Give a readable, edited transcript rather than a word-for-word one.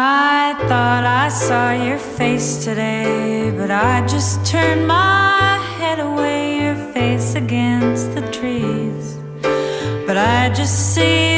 I thought I saw your face today, but I just turned my head away, your face against the trees. But I just see